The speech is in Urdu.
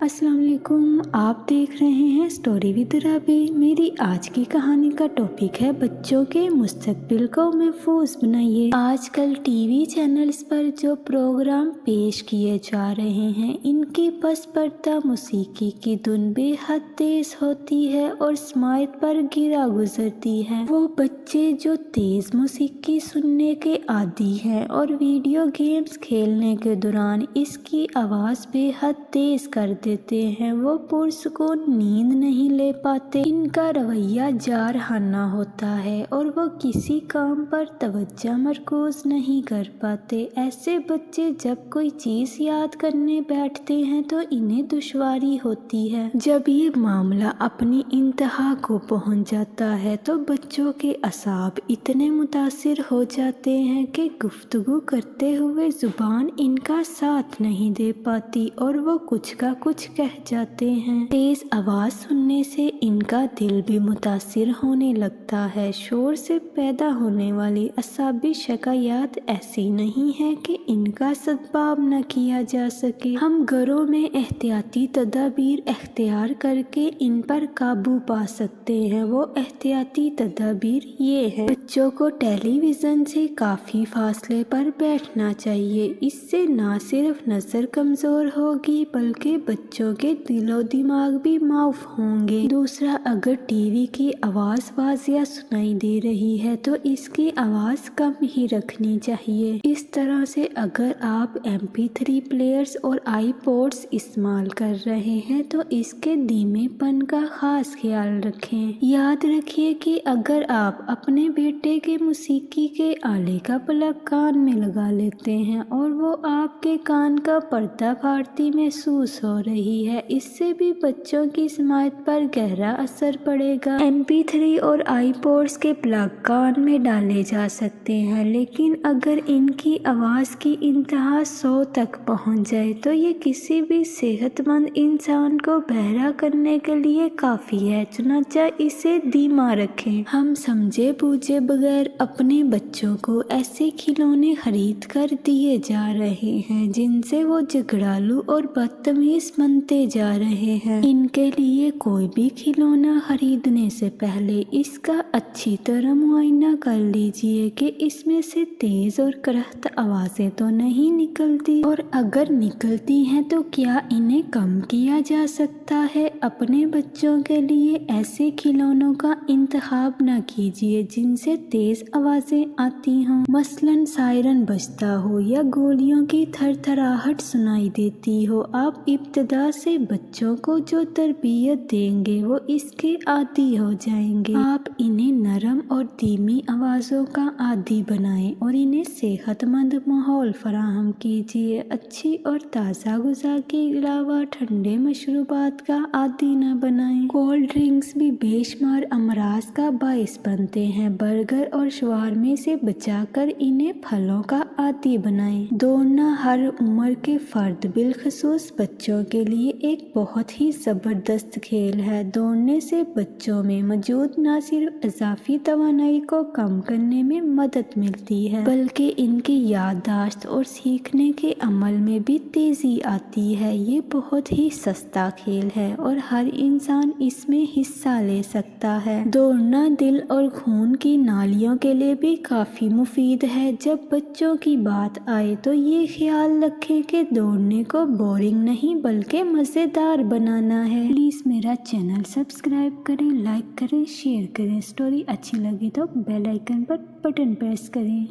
السلام علیکم، آپ دیکھ رہے ہیں اسٹوری ود رابی۔ میری آج کی کہانی کا ٹاپک ہے بچوں کے مستقبل کو محفوظ بنائیے۔ آج کل ٹی وی چینلز پر جو پروگرام پیش کیے جا رہے ہیں ان کی پس پردہ موسیقی کی دھن بے حد تیز ہوتی ہے اور سماعت پر گرا گزرتی ہے۔ وہ بچے جو تیز موسیقی سننے کے عادی ہیں اور ویڈیو گیمز کھیلنے کے دوران اس کی آواز بے حد تیز کر دیتے ہیں، وہ پرسکون نیند نہیں لے پاتے۔ ان کا رویہ جارحانہ ہوتا ہے اور وہ کسی کام پر توجہ مرکوز نہیں کر پاتے۔ ایسے بچے جب کوئی چیز یاد کرنے بیٹھتے ہیں تو انہیں دشواری ہوتی ہے۔ جب یہ معاملہ اپنی انتہا کو پہنچ جاتا ہے تو بچوں کے اعصاب اتنے متاثر ہو جاتے ہیں کہ گفتگو کرتے ہوئے زبان ان کا ساتھ نہیں دے پاتی اور وہ کچھ کا کچھ کہہ جاتے ہیں۔ تیز آواز سننے سے ان کا دل بھی متاثر ہونے لگتا ہے۔ شور سے پیدا ہونے والی اعصابی شکایات ایسی نہیں ہے کہ ان کا سدباب نہ کیا جا سکے۔ ہم گھروں میں احتیاطی تدابیر اختیار کر کے ان پر قابو پا سکتے ہیں۔ وہ احتیاطی تدابیر یہ ہیں: بچوں کو ٹیلی ویژن سے کافی فاصلے پر بیٹھنا چاہیے۔ اس سے نہ صرف نظر کمزور ہوگی بلکہ بچوں کے دل و دماغ بھی معاف ہوں گے۔ دوسرا، اگر ٹی وی کی آواز واضح سنائی دے رہی ہے تو اس کی آواز کم ہی رکھنی چاہیے۔ اس طرح سے اگر آپ MP3 پلیئرز اور آئی پوڈز استعمال کر رہے ہیں تو اس کے دھیمے پن کا خاص خیال رکھیں۔ یاد رکھیے کہ اگر آپ اپنے بیٹے کے موسیقی کے آلے کا پلگ کان میں لگا لیتے ہیں اور وہ آپ کے کان کا پردہ پھاڑتی محسوس ہو رہی ہے، اس سے بھی بچوں کی سماعت پر گہرا اثر پڑے گا۔ MP3 اور آئی پوڈز کے پلگ کان میں ڈالے جا سکتے ہیں، لیکن اگر ان کی آواز کی انتہا 100 تک پہنچ جائے تو یہ کسی بھی صحت مند انسان کو بہرا کرنے کے لیے کافی ہے، چنانچہ اسے دھیما رکھیں۔ ہم سمجھے بوجھے بغیر اپنے بچوں کو ایسے کھلونے خرید کر دیے جا رہے ہیں جن سے وہ جھگڑالو اور بدتمیز بنتے جا رہے ہیں۔ ان کے لیے کوئی بھی کھلونا خریدنے سے پہلے اس کا اچھی طرح معائنہ کر لیجئے کہ اس میں سے تیز اور کرخت آوازیں تو نہیں نکلتی، اور اگر نکلتی ہیں تو کیا انہیں کم کیا جا سکتا ہے۔ اپنے بچوں کے لیے ایسے کھلونوں کا انتخاب نہ کیجئے جن سے تیز آوازیں آتی ہوں، مثلاً سائرن بجتا ہو یا گولیوں کی تھر تھراہٹ سنائی دیتی ہو۔ آپ ابتدا سے بچوں کو جو تربیت دیں گے وہ اس کے عادی ہو جائیں گے۔ آپ انہیں نرم اور دھیمی آوازوں کا عادی بنائیں اور انہیں صحت مند ماحول فراہم کیجیے۔ اچھی اور تازہ غذا کے علاوہ ٹھنڈے مشروبات کا عادی نہ بنائیں۔ کولڈ ڈرنکس بھی بے شمار امراض کا باعث بنتے ہیں۔ برگر اور شاورمے سے بچا کر انہیں پھلوں کا عادی بنائیں۔ دوڑنا ہر عمر کے فرد بالخصوص بچوں کے لیے ایک بہت ہی زبردست کھیل ہے۔ دوڑنے سے بچوں میں موجود نہ صرف اضافی توانائی کو کم کرنے میں مدد ملتی ہے بلکہ ان کی یادداشت اور سیکھنے کے عمل میں بھی تیزی آتی ہے۔ یہ بہت ہی سستا کھیل ہے اور ہر انسان اس میں حصہ لے سکتا ہے۔ دوڑنا دل اور خون کی نالیوں کے لیے بھی کافی مفید ہے۔ جب بچوں کی بات آئے تو یہ خیال رکھیں کہ دوڑنے کو بورنگ نہیں بلکہ مزیدار بنانا ہے۔ پلیز میرا چینل سبسکرائب کریں، لائک کریں، شیئر کریں۔ اسٹوری اچھی لگے تو بیل آئیکن پر بٹن پریس کریں۔